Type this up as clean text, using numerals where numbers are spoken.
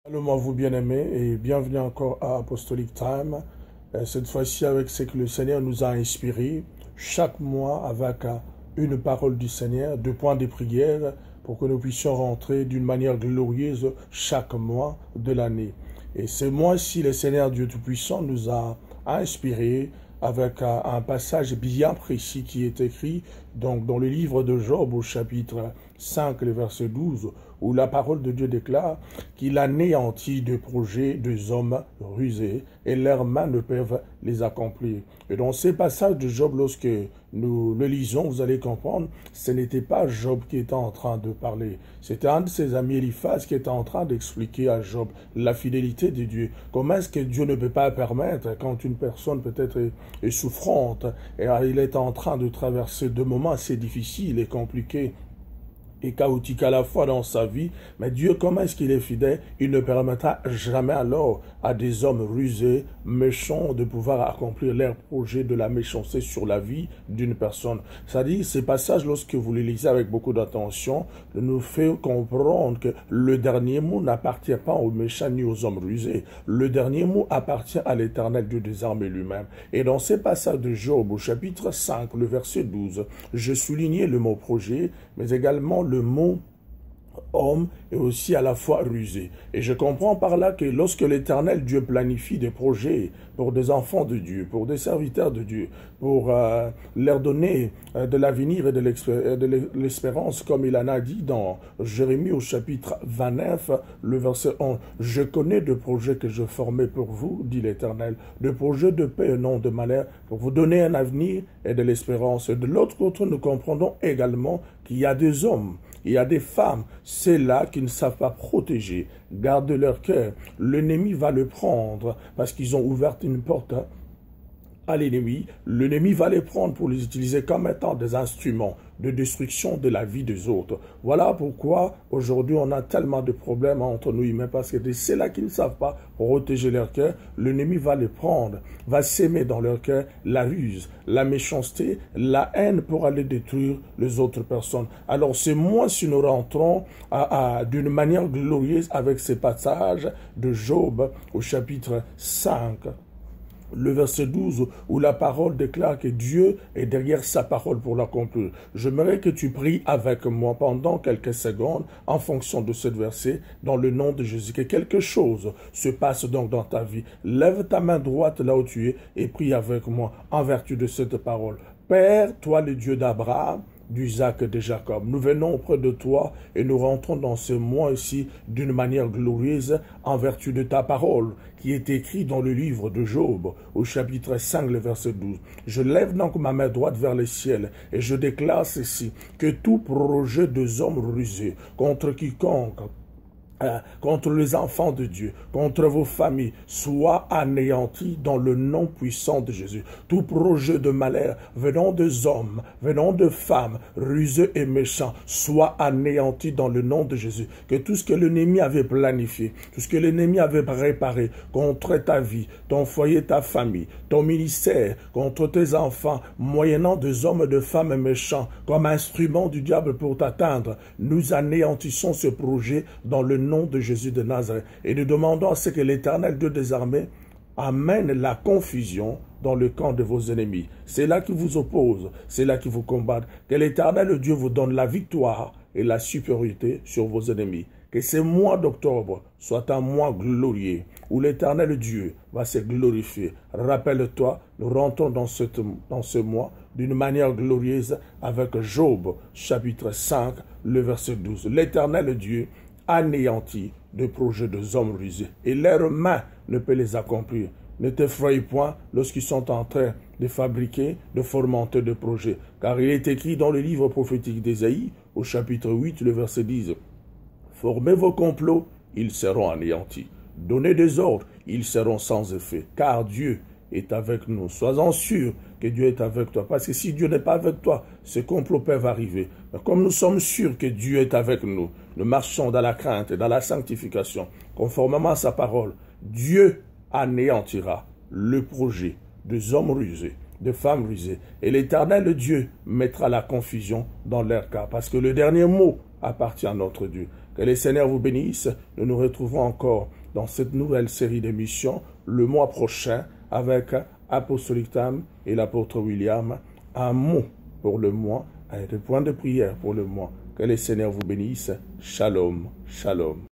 Allô, moi vous bien-aimés, et bienvenue encore à Apostolic Time. Cette fois-ci avec ce que le Seigneur nous a inspiré, chaque mois avec une parole du Seigneur, 2 points de prière, pour que nous puissions rentrer d'une manière glorieuse chaque mois de l'année. Et ce mois-ci, le Seigneur Dieu Tout-Puissant nous a inspiré avec un passage bien précis qui est écrit donc, dans le livre de Job au chapitre 5, le verset 12, où la parole de Dieu déclare qu'il anéantit des projets des hommes rusés et leurs mains ne peuvent les accomplir. Et dans ces passages de Job, lorsque nous le lisons, vous allez comprendre, ce n'était pas Job qui était en train de parler. C'était un de ses amis Eliphaz qui était en train d'expliquer à Job la fidélité de Dieu. Comment est-ce que Dieu ne peut pas permettre, quand une personne peut-être est souffrante, et il est en train de traverser des moments assez difficiles et compliqués, et chaotique à la fois dans sa vie, mais Dieu, comment est-ce qu'il est fidèle? Il ne permettra jamais alors à des hommes rusés, méchants, de pouvoir accomplir leur projet de la méchanceté sur la vie d'une personne. C'est-à-dire, ces passages, lorsque vous les lisez avec beaucoup d'attention, nous fait comprendre que le dernier mot n'appartient pas aux méchants ni aux hommes rusés. Le dernier mot appartient à l'Éternel Dieu des armées lui-même. Et dans ces passages de Job, au chapitre 5, le verset 12, je soulignais le mot projet, mais également le mot homme est aussi à la fois rusé. Et je comprends par là que lorsque l'Éternel Dieu planifie des projets pour des enfants de Dieu, pour des serviteurs de Dieu, pour leur donner de l'avenir et de l'espérance, comme il en a dit dans Jérémie au chapitre 29, le verset 11, « Je connais de projets que je formais pour vous, dit l'Éternel, de projets de paix et non de malheur, pour vous donner un avenir et de l'espérance. » Et de l'autre côté, nous comprenons également qu'il y a des hommes, il y a des femmes, c'est là qui ne savent pas protéger, garder leur cœur. L'ennemi va le prendre parce qu'ils ont ouvert une porte à l'ennemi. L'ennemi va les prendre pour les utiliser comme étant des instruments de destruction de la vie des autres. Voilà pourquoi aujourd'hui on a tellement de problèmes entre nous humains, parce que c'est là qui ne savent pas protéger leur cœur. L'ennemi va les prendre, va s'aimer dans leur cœur la ruse, la méchanceté, la haine pour aller détruire les autres personnes. Alors c'est moi si nous rentrons d'une manière glorieuse avec ces passages de Job au chapitre 5. Le verset 12, où la parole déclare que Dieu est derrière sa parole pour l'accomplir. J'aimerais que tu pries avec moi pendant quelques secondes en fonction de ce verset, dans le nom de Jésus. Que quelque chose se passe donc dans ta vie. Lève ta main droite là où tu es et prie avec moi en vertu de cette parole. Père, toi le Dieu d'Abraham, d'Isaac et de Jacob. Nous venons auprès de toi et nous rentrons dans ce mois ici d'une manière glorieuse en vertu de ta parole qui est écrite dans le livre de Job au chapitre 5, le verset 12. Je lève donc ma main droite vers le ciel et je déclare ceci, que tout projet des hommes rusés contre quiconque, contre les enfants de Dieu, contre vos familles, soit anéanti dans le nom puissant de Jésus. Tout projet de malheur venant des hommes, venant de femmes, rusés et méchants, soit anéanti dans le nom de Jésus. Que tout ce que l'ennemi avait planifié, tout ce que l'ennemi avait préparé contre ta vie, ton foyer, ta famille, ton ministère, contre tes enfants, moyennant des hommes et de femmes méchants, comme instrument du diable pour t'atteindre, nous anéantissons ce projet dans le nom de Jésus de Nazareth. Et nous demandons à ce que l'Éternel Dieu des armées amène la confusion dans le camp de vos ennemis. C'est là qui vous oppose, c'est là qui vous combat. Que l'Éternel Dieu vous donne la victoire et la supériorité sur vos ennemis. Que ce mois d'octobre soit un mois glorieux, où l'Éternel Dieu va se glorifier. Rappelle-toi, nous rentrons dans ce mois d'une manière glorieuse avec Job, chapitre 5, le verset 12. L'Éternel Dieu anéantit des projets des hommes rusés, et leurs mains ne peuvent les accomplir. Ne t'effraie point lorsqu'ils sont en train de fabriquer, de fomenter des projets, car il est écrit dans le livre prophétique d'Ésaïe, au chapitre 8, le verset 10, « Formez vos complots, ils seront anéantis. Donnez des ordres, ils seront sans effet, car Dieu est avec nous. » Sois-en sûr que Dieu est avec toi, parce que si Dieu n'est pas avec toi, ces complots peuvent arriver. Mais comme nous sommes sûrs que Dieu est avec nous, nous marchons dans la crainte et dans la sanctification, conformément à sa parole. Dieu anéantira le projet des hommes rusés, des femmes rusées, et l'Éternel Dieu mettra la confusion dans leur cas, parce que le dernier mot appartient à notre Dieu. Que le Seigneur vous bénisse. Nous nous retrouvons encore dans cette nouvelle série d'émissions le mois prochain avec Apostolic Time et l'apôtre William. Un mot pour le mois et des points de prière pour le mois. Que le Seigneur vous bénisse. Shalom, shalom.